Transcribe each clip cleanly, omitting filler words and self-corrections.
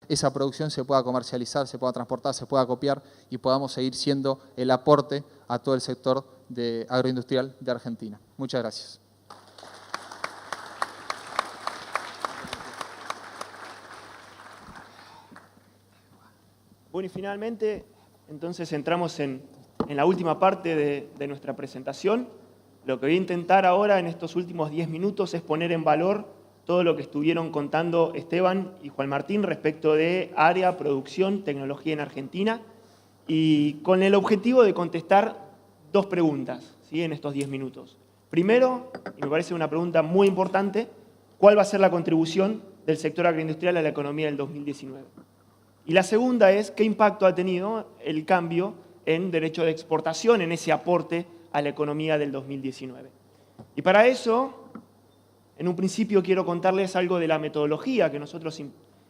esa producción se pueda comercializar, se pueda transportar, se pueda copiar y podamos seguir siendo el aporte a todo el sector agroindustrial de Argentina. Muchas gracias. Bueno, y finalmente, entonces entramos en la última parte de nuestra presentación. Lo que voy a intentar ahora en estos últimos 10 minutos es poner en valor todo lo que estuvieron contando Esteban y Juan Martín respecto de área, producción, tecnología en Argentina, y con el objetivo de contestar dos preguntas, ¿sí?, en estos 10 minutos. Primero, y me parece una pregunta muy importante, ¿cuál va a ser la contribución del sector agroindustrial a la economía del 2019? Y la segunda es, ¿qué impacto ha tenido el cambio en derecho de exportación, en ese aporte a la economía del 2019? Y para eso, en un principio quiero contarles algo de la metodología que nosotros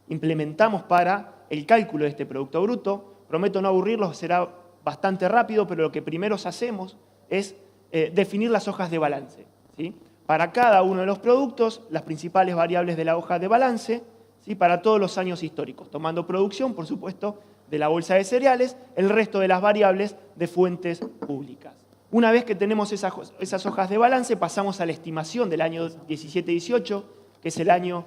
implementamos para el cálculo de este Producto Bruto. Prometo no aburrirlos, será bastante rápido, pero lo que primero hacemos es definir las hojas de balance, ¿sí? Para cada uno de los productos, las principales variables de la hoja de balance, ¿sí?, para todos los años históricos, tomando producción, por supuesto, de la bolsa de cereales, el resto de las variables de fuentes públicas. Una vez que tenemos esas hojas de balance, pasamos a la estimación del año 17-18, que es el año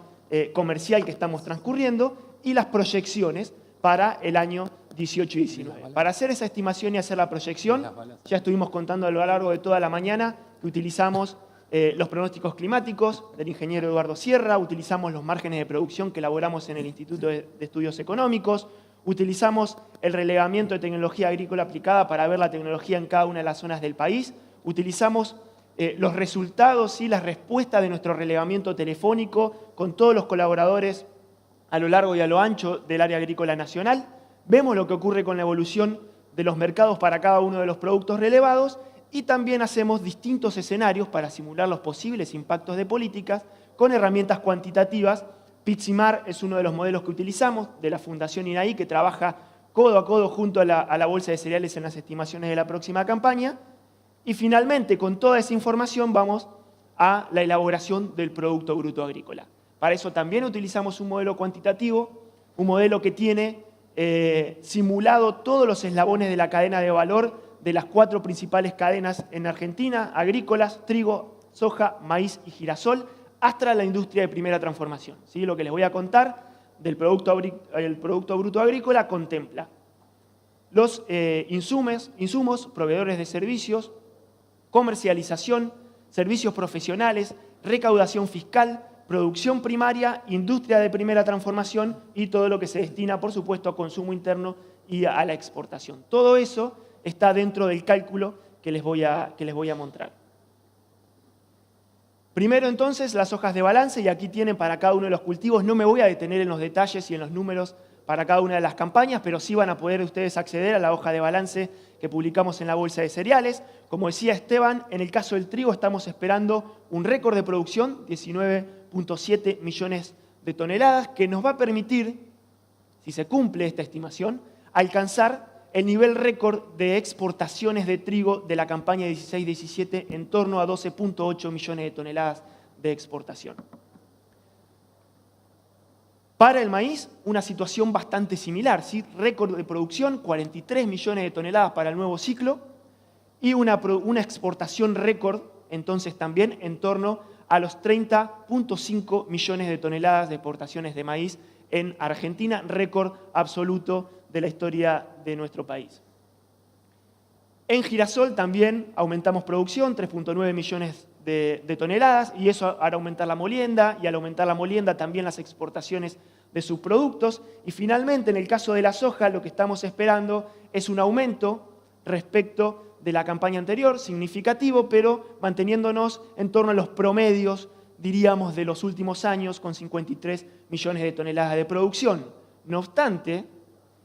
comercial que estamos transcurriendo, y las proyecciones para el año 18 y 19. Para hacer esa estimación y hacer la proyección, ya estuvimos contando a lo largo de toda la mañana que utilizamos los pronósticos climáticos del ingeniero Eduardo Sierra, utilizamos los márgenes de producción que elaboramos en el Instituto de Estudios Económicos, utilizamos el relevamiento de tecnología agrícola aplicada para ver la tecnología en cada una de las zonas del país, utilizamos los resultados y las respuestas de nuestro relevamiento telefónico con todos los colaboradores a lo largo y a lo ancho del área agrícola nacional, vemos lo que ocurre con la evolución de los mercados para cada uno de los productos relevados y también hacemos distintos escenarios para simular los posibles impactos de políticas con herramientas cuantitativas. PITSIMAR es uno de los modelos que utilizamos, de la Fundación INAI, que trabaja codo a codo junto a la Bolsa de Cereales en las estimaciones de la próxima campaña. Y finalmente, con toda esa información, vamos a la elaboración del Producto Bruto Agrícola. Para eso también utilizamos un modelo cuantitativo, un modelo que tiene simulado todos los eslabones de la cadena de valor de las 4 principales cadenas en Argentina, agrícolas, trigo, soja, maíz y girasol, hasta la industria de primera transformación. ¿Sí? Lo que les voy a contar del Producto Bruto Agrícola contempla los insumos, proveedores de servicios, comercialización, servicios profesionales, recaudación fiscal, producción primaria, industria de primera transformación y todo lo que se destina, por supuesto, a consumo interno y a la exportación. Todo eso está dentro del cálculo que les voy a mostrar. Primero, entonces, las hojas de balance, y aquí tienen para cada uno de los cultivos. No me voy a detener en los detalles y en los números para cada una de las campañas, pero sí van a poder ustedes acceder a la hoja de balance que publicamos en la Bolsa de Cereales. Como decía Esteban, en el caso del trigo estamos esperando un récord de producción, 19.7 millones de toneladas, que nos va a permitir, si se cumple esta estimación, alcanzar el nivel récord de exportaciones de trigo de la campaña 16-17 en torno a 12.8 millones de toneladas de exportación. Para el maíz, una situación bastante similar, ¿sí? Récord de producción, 43 millones de toneladas para el nuevo ciclo y una exportación récord, entonces también en torno a los 30.5 millones de toneladas de exportaciones de maíz en Argentina, récord absoluto de la historia de nuestro país. En girasol también aumentamos producción, 3.9 millones de toneladas, y eso hará aumentar la molienda, y al aumentar la molienda también las exportaciones de sus productos. Y finalmente, en el caso de la soja, lo que estamos esperando es un aumento respecto de la campaña anterior, significativo, pero manteniéndonos en torno a los promedios, diríamos, de los últimos años, con 53 millones de toneladas de producción. No obstante,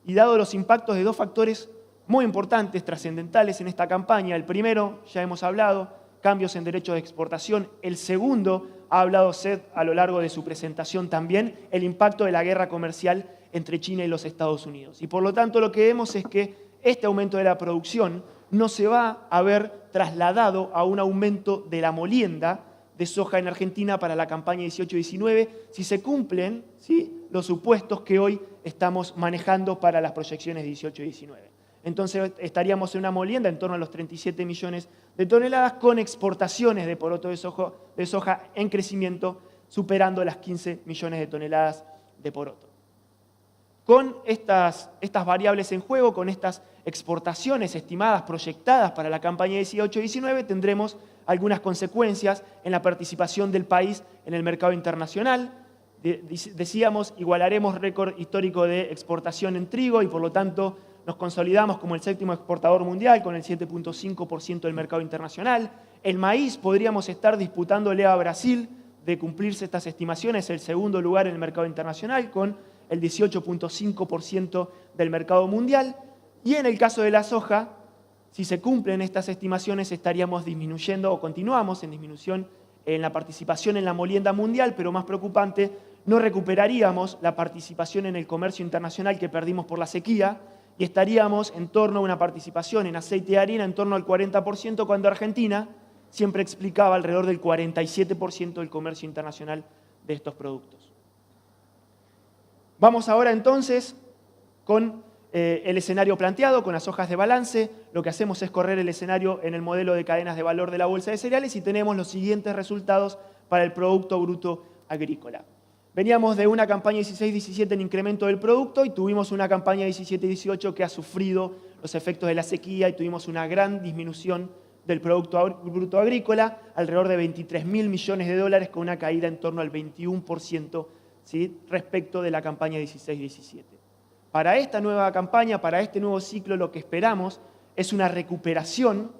y dado los impactos de dos factores muy importantes, trascendentales en esta campaña, el primero, ya hemos hablado, cambios en derecho de exportación. El segundo, ha hablado Seth a lo largo de su presentación también, el impacto de la guerra comercial entre China y los Estados Unidos. Y por lo tanto lo que vemos es que este aumento de la producción no se va a ver trasladado a un aumento de la molienda de soja en Argentina para la campaña 18-19 si se cumplen, ¿sí?, los supuestos que hoy estamos manejando para las proyecciones 18 y 19. Entonces estaríamos en una molienda en torno a los 37 millones de toneladas con exportaciones de poroto de soja en crecimiento superando las 15 millones de toneladas de poroto. Con estas variables en juego, con estas exportaciones estimadas, proyectadas para la campaña 18-19, tendremos algunas consecuencias en la participación del país en el mercado internacional. Decíamos, igualaremos récord histórico de exportación en trigo y por lo tanto nos consolidamos como el séptimo exportador mundial con el 7.5% del mercado internacional. El maíz podríamos estar disputándole a Brasil de cumplirse estas estimaciones, el segundo lugar en el mercado internacional con el 18.5% del mercado mundial. Y en el caso de la soja, si se cumplen estas estimaciones, estaríamos disminuyendo o continuamos en disminución en la participación en la molienda mundial, pero más preocupante, no recuperaríamos la participación en el comercio internacional que perdimos por la sequía y estaríamos en torno a una participación en aceite de harina en torno al 40%, cuando Argentina siempre explicaba alrededor del 47% del comercio internacional de estos productos. Vamos ahora entonces con el escenario planteado, con las hojas de balance. Lo que hacemos es correr el escenario en el modelo de cadenas de valor de la Bolsa de Cereales y tenemos los siguientes resultados para el Producto Bruto Agrícola. Veníamos de una campaña 16-17 en incremento del producto y tuvimos una campaña 17-18 que ha sufrido los efectos de la sequía y tuvimos una gran disminución del Producto Bruto Agrícola, alrededor de 23.000 millones de dólares, con una caída en torno al 21%, ¿sí?, respecto de la campaña 16-17. Para esta nueva campaña, para este nuevo ciclo, lo que esperamos es una recuperación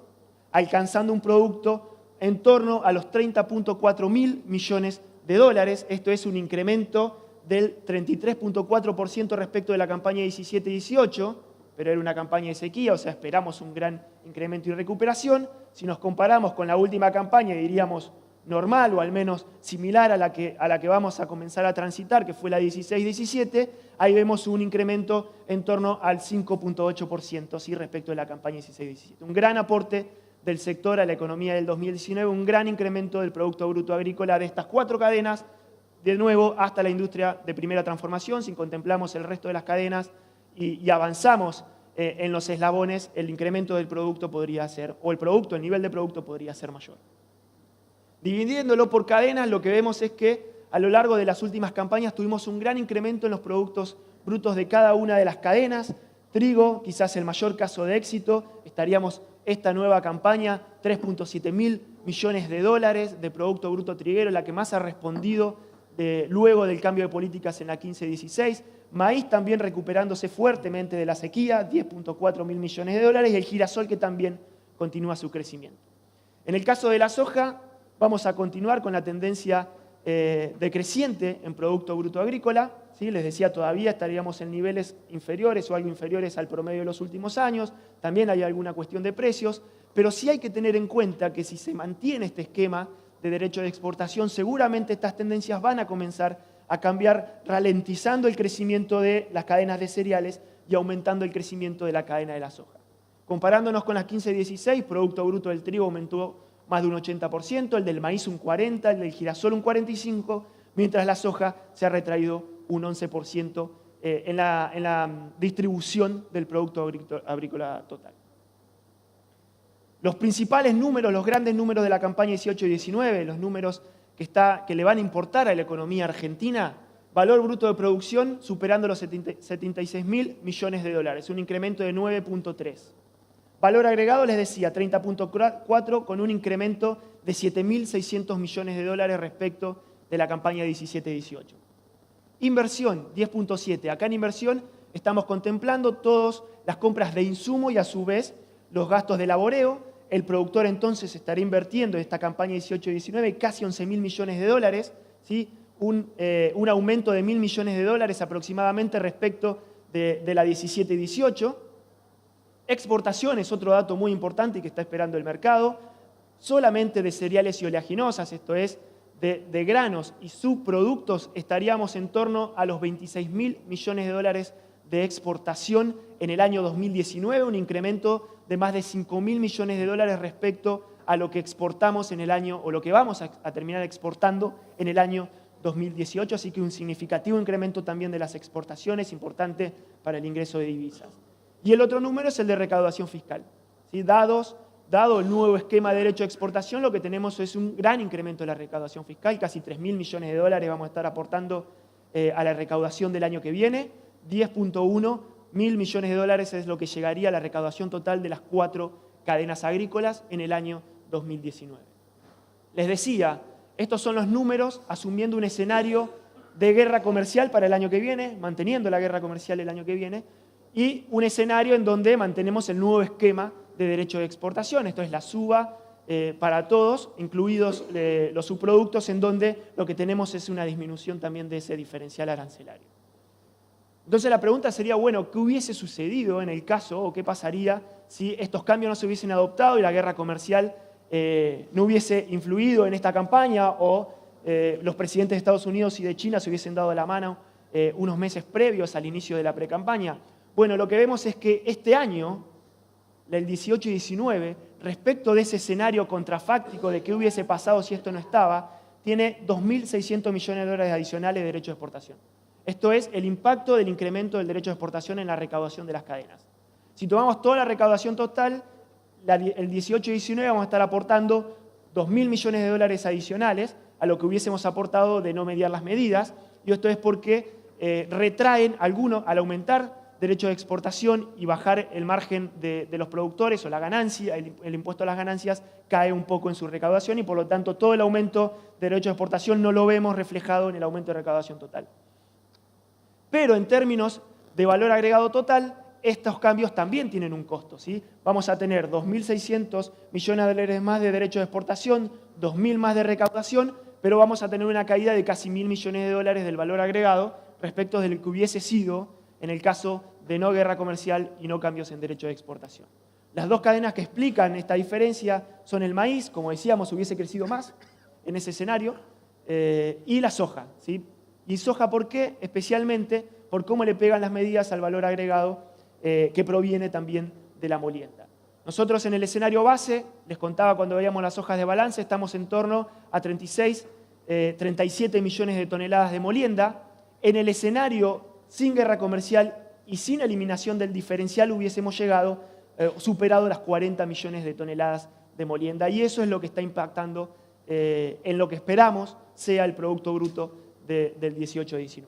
alcanzando un producto en torno a los 30.4 mil millones de dólares. Esto es un incremento del 33.4% respecto de la campaña 17-18, pero era una campaña de sequía, o sea, esperamos un gran incremento y recuperación. Si nos comparamos con la última campaña, diríamos normal o al menos similar a la que vamos a comenzar a transitar, que fue la 16-17, ahí vemos un incremento en torno al 5.8%, ¿sí?, respecto de la campaña 16-17. Un gran aporte del sector a la economía del 2019, un gran incremento del Producto Bruto Agrícola de estas 4 cadenas, de nuevo hasta la industria de primera transformación. Si contemplamos el resto de las cadenas y avanzamos en los eslabones, el incremento del producto podría ser, o el nivel de producto podría ser mayor. Dividiéndolo por cadenas, lo que vemos es que a lo largo de las últimas campañas tuvimos un gran incremento en los productos brutos de cada una de las cadenas. Trigo, quizás el mayor caso de éxito, estaríamos esta nueva campaña, 3.7 mil millones de dólares de Producto Bruto Triguero, la que más ha respondido luego del cambio de políticas en la 15-16. Maíz también recuperándose fuertemente de la sequía, 10.4 mil millones de dólares, y el girasol que también continúa su crecimiento. En el caso de la soja, vamos a continuar con la tendencia decreciente en Producto Bruto Agrícola. ¿Sí? Les decía, todavía estaríamos en niveles inferiores o algo inferiores al promedio de los últimos años. También hay alguna cuestión de precios, pero sí hay que tener en cuenta que si se mantiene este esquema de derecho de exportación, seguramente estas tendencias van a comenzar a cambiar, ralentizando el crecimiento de las cadenas de cereales y aumentando el crecimiento de la cadena de la soja. Comparándonos con las 15-16, Producto Bruto del trigo aumentó más de un 80%, el del maíz un 40%, el del girasol un 45%, mientras la soja se ha retraído un 11% en la distribución del Producto Agrícola total. Los principales números, los grandes números de la campaña 18 y 19, los números que le van a importar a la economía argentina: valor bruto de producción superando los 76 mil millones de dólares, un incremento de 9.3. Valor agregado, les decía, 30.4, con un incremento de 7.600 millones de dólares respecto de la campaña 17-18. Inversión, 10.7. Acá en inversión estamos contemplando todas las compras de insumo y a su vez los gastos de laboreo. El productor entonces estará invirtiendo en esta campaña 18-19 casi 11.000 millones de dólares, ¿sí? Un aumento de 1.000 millones de dólares aproximadamente respecto de la 17-18. Exportación es otro dato muy importante y que está esperando el mercado. Solamente de cereales y oleaginosas, esto es, de granos y subproductos, estaríamos en torno a los 26.000 millones de dólares de exportación en el año 2019, un incremento de más de 5.000 millones de dólares respecto a lo que exportamos en el año, o lo que vamos a terminar exportando en el año 2018, así que un significativo incremento también de las exportaciones, importante para el ingreso de divisas. Y el otro número es el de recaudación fiscal. ¿Sí? Dado el nuevo esquema de derecho de exportación, lo que tenemos es un gran incremento de la recaudación fiscal, casi 3.000 millones de dólares vamos a estar aportando a la recaudación del año que viene, 10.1 mil millones de dólares es lo que llegaría a la recaudación total de las 4 cadenas agrícolas en el año 2019. Les decía, estos son los números asumiendo un escenario de guerra comercial para el año que viene, manteniendo la guerra comercial el año que viene, y un escenario en donde mantenemos el nuevo esquema de derecho de exportación. Esto es la SUBA para todos, incluidos los subproductos, en donde lo que tenemos es una disminución también de ese diferencial arancelario. Entonces la pregunta sería, bueno, ¿qué hubiese sucedido en el caso o qué pasaría si estos cambios no se hubiesen adoptado y la guerra comercial no hubiese influido en esta campaña o los presidentes de Estados Unidos y de China se hubiesen dado la mano unos meses previos al inicio de la precampaña? Bueno, lo que vemos es que este año, el 18 y 19, respecto de ese escenario contrafáctico de qué hubiese pasado si esto no estaba, tiene 2.600 millones de dólares adicionales de derecho de exportación. Esto es el impacto del incremento del derecho de exportación en la recaudación de las cadenas. Si tomamos toda la recaudación total, el 18 y 19 vamos a estar aportando 2.000 millones de dólares adicionales a lo que hubiésemos aportado de no mediar las medidas, y esto es porque retraen algunos, al aumentar derecho de exportación y bajar el margen de los productores o la ganancia, el impuesto a las ganancias cae un poco en su recaudación y por lo tanto todo el aumento de derecho de exportación no lo vemos reflejado en el aumento de recaudación total. Pero en términos de valor agregado total, estos cambios también tienen un costo, ¿sí? Vamos a tener 2.600 millones de dólares más de derecho de exportación, 2.000 más de recaudación, pero vamos a tener una caída de casi 1.000 millones de dólares del valor agregado respecto de lo que hubiese sido en el caso de no guerra comercial y no cambios en derecho de exportación. Las dos cadenas que explican esta diferencia son el maíz, como decíamos, hubiese crecido más en ese escenario, y la soja, ¿sí? ¿Y soja por qué? Especialmente por cómo le pegan las medidas al valor agregado que proviene también de la molienda. Nosotros en el escenario base, les contaba cuando veíamos las hojas de balance, estamos en torno a 37 millones de toneladas de molienda. En el escenario sin guerra comercial y sin eliminación del diferencial hubiésemos llegado, superado las 40 millones de toneladas de molienda. Y eso es lo que está impactando en lo que esperamos sea el Producto Bruto del 18-19.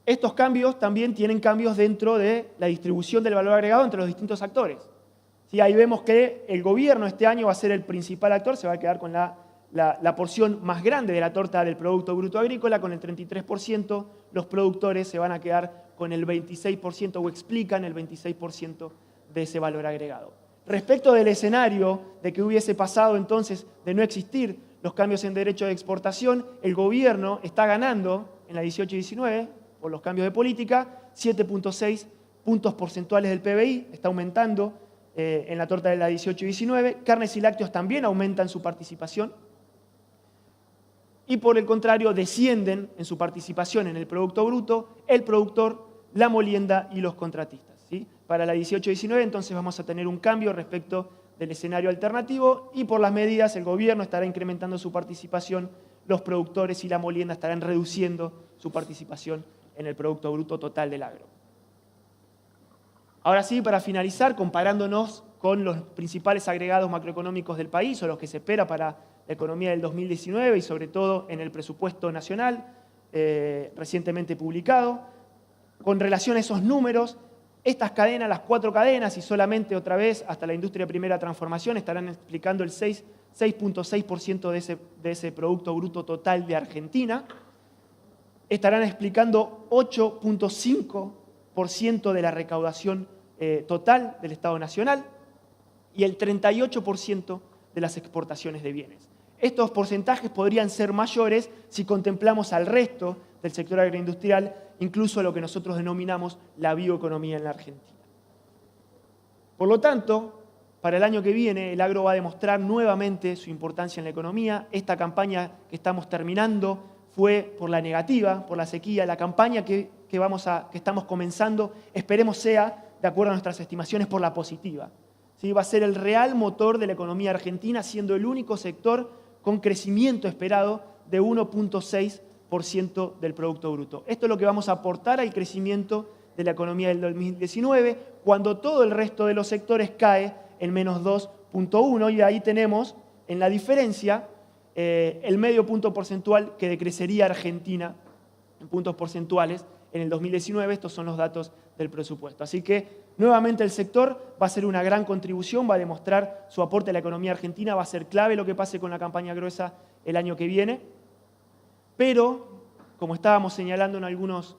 Estos cambios también tienen cambios dentro de la distribución del valor agregado entre los distintos actores. ¿Sí? Ahí vemos que el gobierno este año va a ser el principal actor, se va a quedar con la porción más grande de la torta del Producto Bruto Agrícola, con el 33%, los productores se van a quedar con el 26% o explican el 26% de ese valor agregado. Respecto del escenario de que hubiese pasado entonces de no existir los cambios en derecho de exportación, el gobierno está ganando en la 18 y 19 por los cambios de política, 7.6 puntos porcentuales del PBI, está aumentando en la torta de la 18 y 19, carnes y lácteos también aumentan su participación y por el contrario descienden en su participación en el Producto Bruto el productor, la molienda y los contratistas, ¿sí? Para la 18 y 19 entonces vamos a tener un cambio respecto del escenario alternativo y por las medidas el gobierno estará incrementando su participación, los productores y la molienda estarán reduciendo su participación en el Producto Bruto total del agro. Ahora sí, para finalizar, comparándonos con los principales agregados macroeconómicos del país o los que se espera para la economía del 2019 y sobre todo en el presupuesto nacional recientemente publicado, con relación a esos números, estas cadenas, las 4 cadenas y solamente otra vez hasta la industria de primera transformación estarán explicando el 6.6% de ese Producto Bruto total de Argentina, estarán explicando 8.5% de la recaudación total del Estado Nacional y el 38% de las exportaciones de bienes. Estos porcentajes podrían ser mayores si contemplamos al resto del sector agroindustrial, incluso lo que nosotros denominamos la bioeconomía en la Argentina. Por lo tanto, para el año que viene, el agro va a demostrar nuevamente su importancia en la economía. Esta campaña que estamos terminando fue por la negativa, por la sequía. La campaña que estamos comenzando, esperemos sea, de acuerdo a nuestras estimaciones, por la positiva. ¿Sí? Va a ser el real motor de la economía argentina, siendo el único sector con crecimiento esperado de 1.6% del Producto Bruto. Esto es lo que vamos a aportar al crecimiento de la economía del 2019, cuando todo el resto de los sectores cae en menos 2.1, y ahí tenemos en la diferencia el medio punto porcentual que decrecería Argentina en puntos porcentuales en el 2019. Estos son los datos del presupuesto. Así que, nuevamente, el sector va a ser una gran contribución, va a demostrar su aporte a la economía argentina, va a ser clave lo que pase con la campaña gruesa el año que viene. Pero, como estábamos señalando en algunos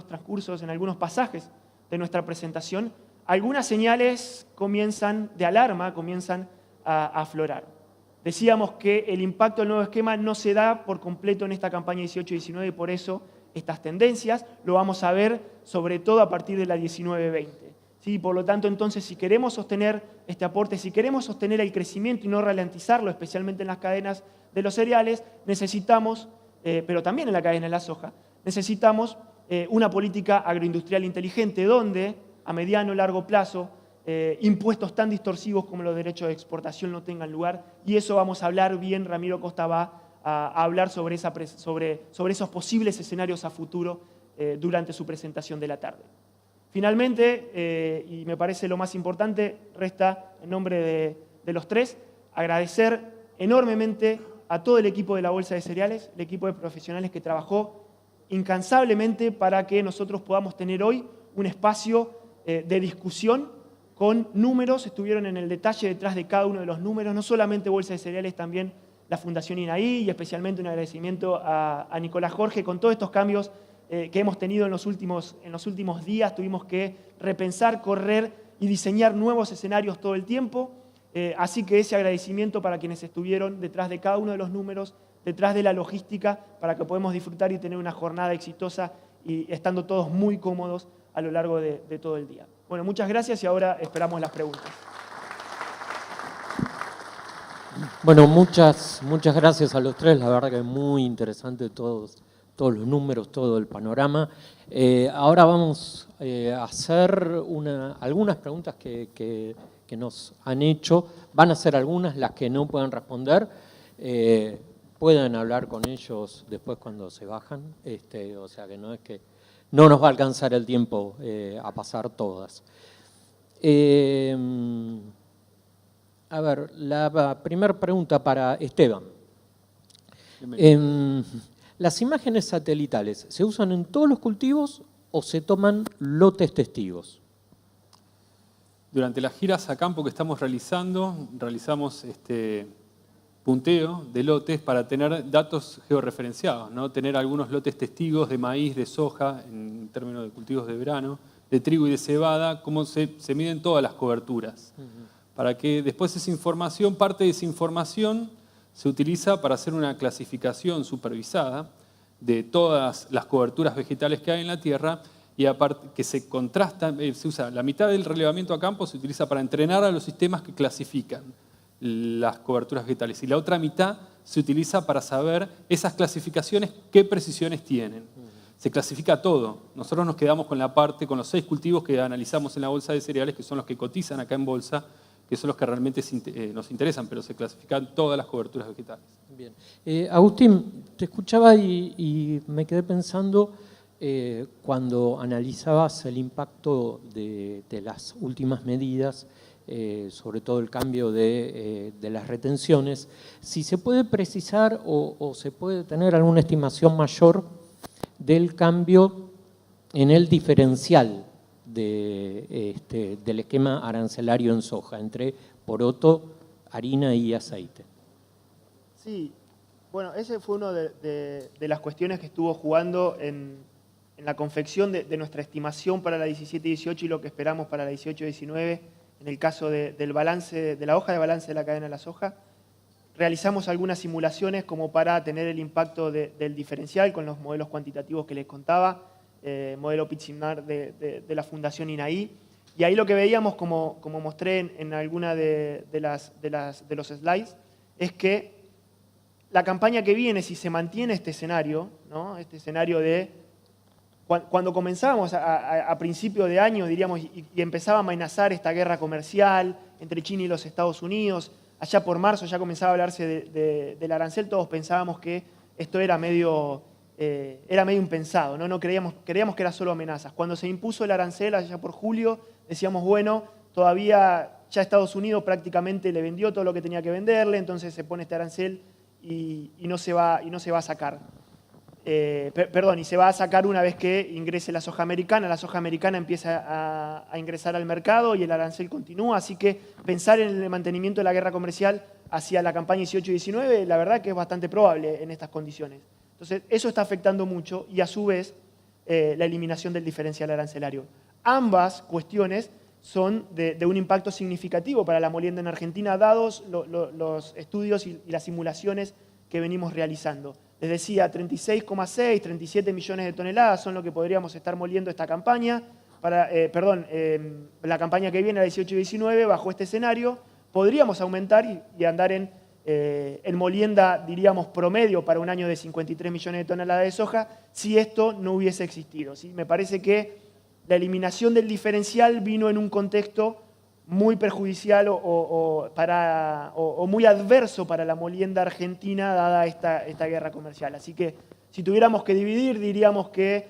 transcursos, en algunos pasajes de nuestra presentación, algunas señales de alarma comienzan a aflorar. Decíamos que el impacto del nuevo esquema no se da por completo en esta campaña 18-19 y por eso estas tendencias lo vamos a ver sobre todo a partir de la 19-20. ¿Sí? Por lo tanto, entonces, si queremos sostener este aporte, si queremos sostener el crecimiento y no ralentizarlo, especialmente en las cadenas de los cereales, necesitamos, pero también en la cadena de la soja, necesitamos una política agroindustrial inteligente donde, a mediano y largo plazo, impuestos tan distorsivos como los derechos de exportación no tengan lugar, y eso vamos a hablar bien. Ramiro Costa va a hablar sobre esos posibles escenarios a futuro durante su presentación de la tarde. Finalmente, y me parece lo más importante, resta, en nombre de los tres, agradecer enormemente a todo el equipo de la Bolsa de Cereales, el equipo de profesionales que trabajó incansablemente para que nosotros podamos tener hoy un espacio de discusión con números. Estuvieron en el detalle detrás de cada uno de los números, no solamente Bolsa de Cereales, también la Fundación INAI, y especialmente un agradecimiento a Nicolás Jorge. Con todos estos cambios que hemos tenido en los últimos días, tuvimos que repensar, correr y diseñar nuevos escenarios todo el tiempo. Así que ese agradecimiento para quienes estuvieron detrás de cada uno de los números, detrás de la logística, para que podamos disfrutar y tener una jornada exitosa y estando todos muy cómodos a lo largo de todo el día. Bueno, muchas gracias y ahora esperamos las preguntas. Bueno, muchas gracias a los tres. La verdad que es muy interesante todos los números, todo el panorama. Ahora vamos a hacer algunas preguntas que nos han hecho. Van a ser algunas las que no puedan responder. Pueden hablar con ellos después cuando se bajan. O sea que no es que no nos va a alcanzar el tiempo a pasar todas. A ver, la primera pregunta para Esteban. ¿Las imágenes satelitales se usan en todos los cultivos o se toman lotes testigos? Durante las giras a campo que estamos realizamos punteo de lotes para tener datos georreferenciados, ¿no? Tener algunos lotes testigos de maíz, de soja, en términos de cultivos de verano, de trigo y de cebada, cómo se miden todas las coberturas. Para que después parte de esa información se utiliza para hacer una clasificación supervisada de todas las coberturas vegetales que hay en la tierra, y aparte que se contrasta, se usa la mitad del relevamiento a campo, se utiliza para entrenar a los sistemas que clasifican las coberturas vegetales, y la otra mitad se utiliza para saber esas clasificaciones qué precisiones tienen. Se clasifica todo. Nosotros nos quedamos con con los 6 cultivos que analizamos en la bolsa de cereales, que son los que cotizan acá en bolsa, que son los que realmente nos interesan, pero se clasifican todas las coberturas vegetales. Bien. Agustín, te escuchaba y me quedé pensando cuando analizabas el impacto de las últimas medidas, sobre todo el cambio de las retenciones, si se puede precisar o se puede tener alguna estimación mayor del cambio en el diferencial del esquema arancelario en soja, entre poroto, harina y aceite. Sí, bueno, ese fue uno de las cuestiones que estuvo jugando en la confección de nuestra estimación para la 17-18 y lo que esperamos para la 18-19, en el caso del balance, de la hoja de balance de la cadena de la soja. Realizamos algunas simulaciones como para tener el impacto del diferencial con los modelos cuantitativos que les contaba, modelo Pitsimnar de la Fundación INAI, y ahí lo que veíamos, como mostré en alguna de los slides, es que la campaña que viene, si se mantiene este escenario, ¿no? Este escenario de cuando comenzábamos a principio de año, diríamos, y empezaba a amenazar esta guerra comercial entre China y los Estados Unidos, allá por marzo ya comenzaba a hablarse del arancel, todos pensábamos que esto era medio impensado, ¿no? Creíamos que era solo amenazas. Cuando se impuso el arancel allá por julio, decíamos, bueno, todavía ya Estados Unidos prácticamente le vendió todo lo que tenía que venderle, entonces se pone este arancel y no se va a sacar. Y se va a sacar una vez que ingrese la soja americana. La soja americana empieza a ingresar al mercado y el arancel continúa, así que pensar en el mantenimiento de la guerra comercial hacia la campaña 18-19, la verdad que es bastante probable en estas condiciones. Entonces, eso está afectando mucho y a su vez la eliminación del diferencial arancelario. Ambas cuestiones son de un impacto significativo para la molienda en Argentina, dados los estudios y las simulaciones que venimos realizando. Les decía, 36,6, 37 millones de toneladas son lo que podríamos estar moliendo esta campaña. La campaña que viene, la 18-19, bajo este escenario, podríamos aumentar y andar en molienda, diríamos, promedio para un año de 53 millones de toneladas de soja, si esto no hubiese existido, ¿sí? Me parece que la eliminación del diferencial vino en un contexto muy perjudicial o muy adverso para la molienda argentina dada esta guerra comercial. Así que si tuviéramos que dividir, diríamos que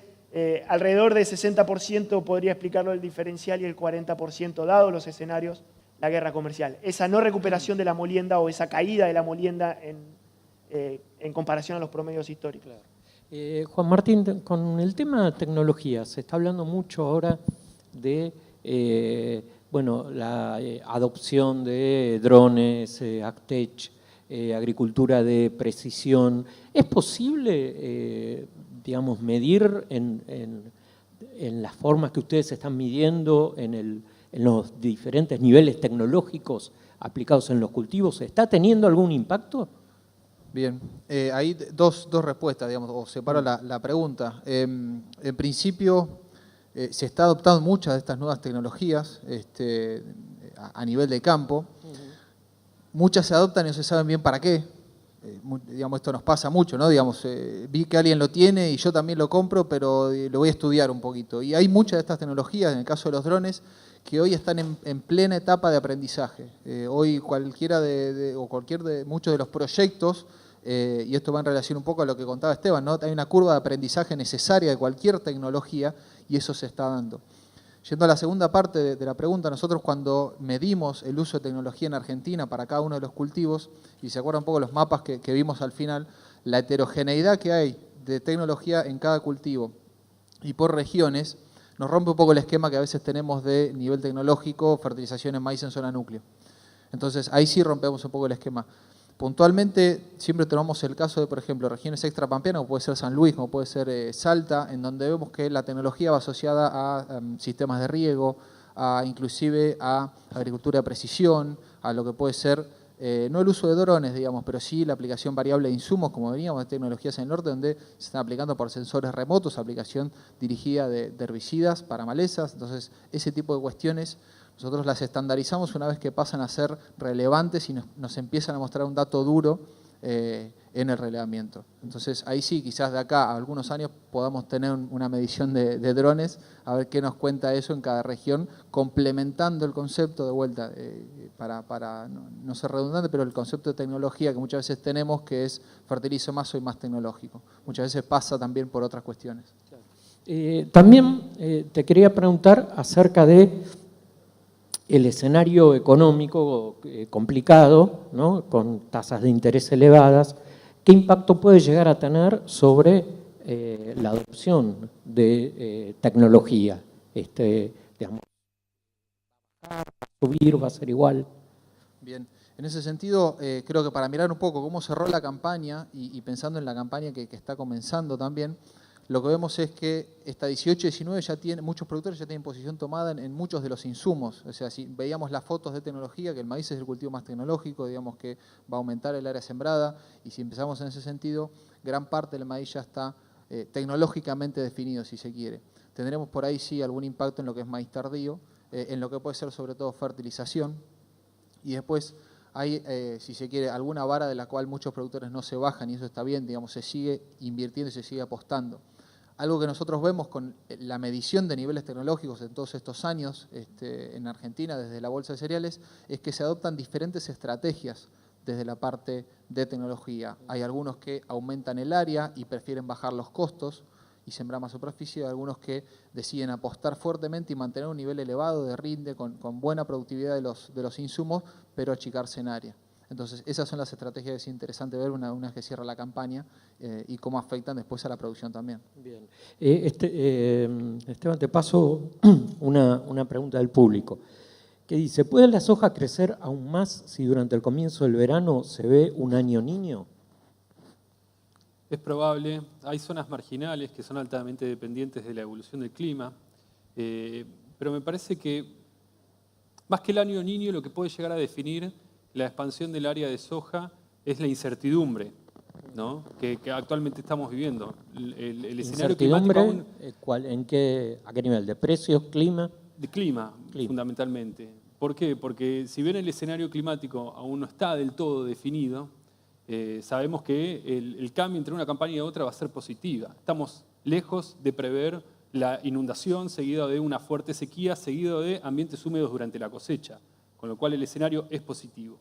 alrededor del 60% podría explicarlo el diferencial y el 40%, dado los escenarios, la guerra comercial. Esa no recuperación de la molienda o esa caída de la molienda en comparación a los promedios históricos. Claro. Juan Martín, con el tema de tecnología, se está hablando mucho ahora de la adopción de drones, Agtech, agricultura de precisión. ¿Es posible, medir en las formas que ustedes están midiendo en los diferentes niveles tecnológicos aplicados en los cultivos? ¿Está teniendo algún impacto? Bien, hay dos respuestas, o separo la pregunta. En principio, se está adoptando muchas de estas nuevas tecnologías a nivel de campo. Muchas se adoptan y no se saben bien para qué. Esto nos pasa mucho, ¿no? Vi que alguien lo tiene y yo también lo compro, pero lo voy a estudiar un poquito. Y hay muchas de estas tecnologías, en el caso de los drones, que hoy están en plena etapa de aprendizaje. Hoy muchos de los proyectos, y esto va en relación un poco a lo que contaba Esteban, ¿no? Hay una curva de aprendizaje necesaria de cualquier tecnología y eso se está dando. Yendo a la segunda parte de la pregunta, nosotros cuando medimos el uso de tecnología en Argentina para cada uno de los cultivos, y se acuerdan un poco los mapas que vimos al final, la heterogeneidad que hay de tecnología en cada cultivo y por regiones, nos rompe un poco el esquema que a veces tenemos de nivel tecnológico, fertilización en maíz en zona núcleo. Entonces ahí sí rompemos un poco el esquema. Puntualmente siempre tomamos el caso de, por ejemplo, regiones extrapampeanas, como puede ser San Luis, como puede ser Salta, en donde vemos que la tecnología va asociada a sistemas de riego, inclusive a agricultura de precisión, a lo que puede ser, no el uso de drones, pero sí la aplicación variable de insumos, como veníamos de tecnologías en el norte, donde se están aplicando por sensores remotos, aplicación dirigida de herbicidas para malezas. Entonces, ese tipo de cuestiones nosotros las estandarizamos una vez que pasan a ser relevantes y nos empiezan a mostrar un dato duro en el relevamiento. Entonces ahí sí, quizás de acá a algunos años podamos tener una medición de drones, a ver qué nos cuenta eso en cada región, complementando el concepto de vuelta, para no ser redundante, pero el concepto de tecnología que muchas veces tenemos, que es fertilizo más, soy más tecnológico. Muchas veces pasa también por otras cuestiones. También te quería preguntar acerca de el escenario económico complicado, ¿no? Con tasas de interés elevadas. ¿Qué impacto puede llegar a tener sobre la adopción de tecnología? ¿Va a subir, va a ser igual? Bien, en ese sentido, creo que para mirar un poco cómo cerró la campaña y pensando en la campaña que está comenzando también, lo que vemos es que esta 18-19 muchos productores ya tienen posición tomada en muchos de los insumos. O sea, si veíamos las fotos de tecnología, que el maíz es el cultivo más tecnológico, digamos que va a aumentar el área sembrada, y si empezamos en ese sentido, gran parte del maíz ya está tecnológicamente definido, si se quiere. Tendremos por ahí sí algún impacto en lo que es maíz tardío, en lo que puede ser sobre todo fertilización, y después hay, si se quiere, alguna vara de la cual muchos productores no se bajan, y eso está bien, se sigue invirtiendo y se sigue apostando. Algo que nosotros vemos con la medición de niveles tecnológicos en todos estos años en Argentina, desde la Bolsa de Cereales, es que se adoptan diferentes estrategias desde la parte de tecnología. Hay algunos que aumentan el área y prefieren bajar los costos y sembrar más superficie, hay algunos que deciden apostar fuertemente y mantener un nivel elevado de rinde con buena productividad de los insumos, pero achicarse en área. Entonces, esas son las estrategias que es interesante ver una vez que cierra la campaña y cómo afectan después a la producción también. Bien. Esteban, te paso una pregunta del público que dice, ¿puede la soja crecer aún más si durante el comienzo del verano se ve un año niño? Es probable. Hay zonas marginales que son altamente dependientes de la evolución del clima, pero me parece que más que el año niño lo que puede llegar a definir la expansión del área de soja es la incertidumbre, ¿no? que actualmente estamos viviendo. El escenario climático aún, ¿a qué nivel? ¿De precios, clima? De clima, fundamentalmente. ¿Por qué? Porque si bien el escenario climático aún no está del todo definido, sabemos que el cambio entre una campaña y otra va a ser positiva. Estamos lejos de prever la inundación seguida de una fuerte sequía, seguido de ambientes húmedos durante la cosecha, con lo cual el escenario es positivo.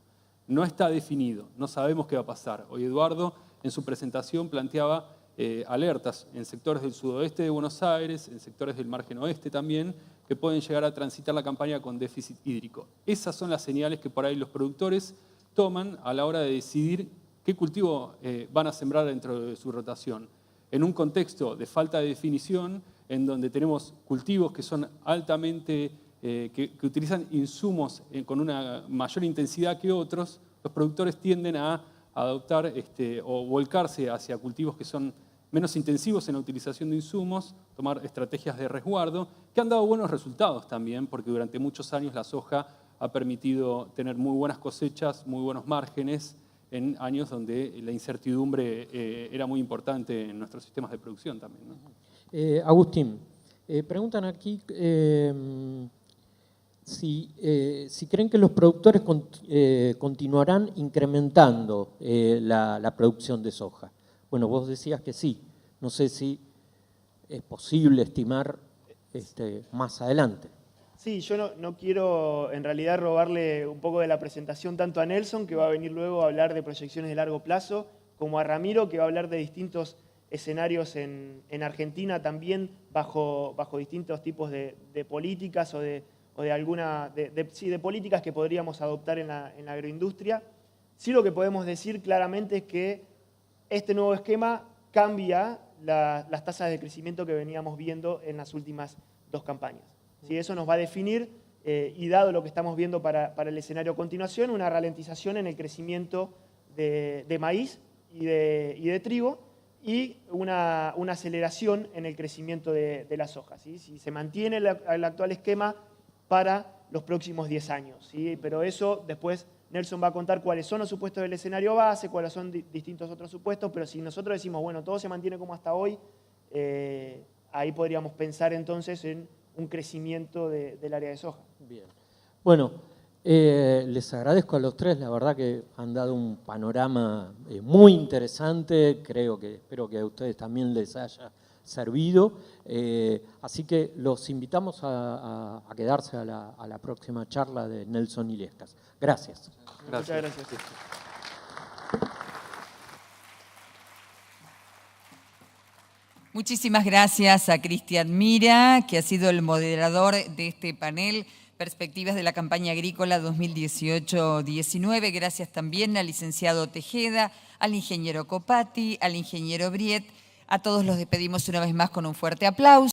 No está definido, no sabemos qué va a pasar. Hoy Eduardo en su presentación planteaba alertas en sectores del sudoeste de Buenos Aires, en sectores del margen oeste también, que pueden llegar a transitar la campaña con déficit hídrico. Esas son las señales que por ahí los productores toman a la hora de decidir qué cultivo van a sembrar dentro de su rotación. En un contexto de falta de definición, en donde tenemos cultivos que son altamente, que utilizan insumos con una mayor intensidad que otros, los productores tienden a adoptar o volcarse hacia cultivos que son menos intensivos en la utilización de insumos, tomar estrategias de resguardo, que han dado buenos resultados también, porque durante muchos años la soja ha permitido tener muy buenas cosechas, muy buenos márgenes, en años donde la incertidumbre era muy importante en nuestros sistemas de producción también, ¿no? Agustín, preguntan aquí si creen que los productores continuarán incrementando la producción de soja. Bueno, vos decías que sí. No sé si es posible estimar más adelante. Sí, yo no quiero en realidad robarle un poco de la presentación tanto a Nelson, que va a venir luego a hablar de proyecciones de largo plazo, como a Ramiro, que va a hablar de distintos escenarios en Argentina también, bajo distintos tipos de políticas o de políticas que podríamos adoptar en la agroindustria. Sí, lo que podemos decir claramente es que este nuevo esquema cambia las tasas de crecimiento que veníamos viendo en las últimas dos campañas. ¿Sí? Eso nos va a definir, y dado lo que estamos viendo para el escenario a continuación, una ralentización en el crecimiento de maíz y de trigo y una aceleración en el crecimiento de la soja. ¿Sí? Si se mantiene el actual esquema para los próximos 10 años. ¿Sí? Pero eso después Nelson va a contar cuáles son los supuestos del escenario base, cuáles son distintos otros supuestos, pero si nosotros decimos, bueno, todo se mantiene como hasta hoy, ahí podríamos pensar entonces en un crecimiento del área de soja. Bien. Bueno, les agradezco a los tres, la verdad que han dado un panorama muy interesante, espero que a ustedes también les haya servido, así que los invitamos a quedarse a la próxima charla de Nelson Illescas. Gracias. Muchas gracias. Muchísimas gracias a Cristian Mira, que ha sido el moderador de este panel Perspectivas de la Campaña Agrícola 2018-19. Gracias también al licenciado Tejeda, al ingeniero Copati, al ingeniero Briet. A todos los despedimos una vez más con un fuerte aplauso.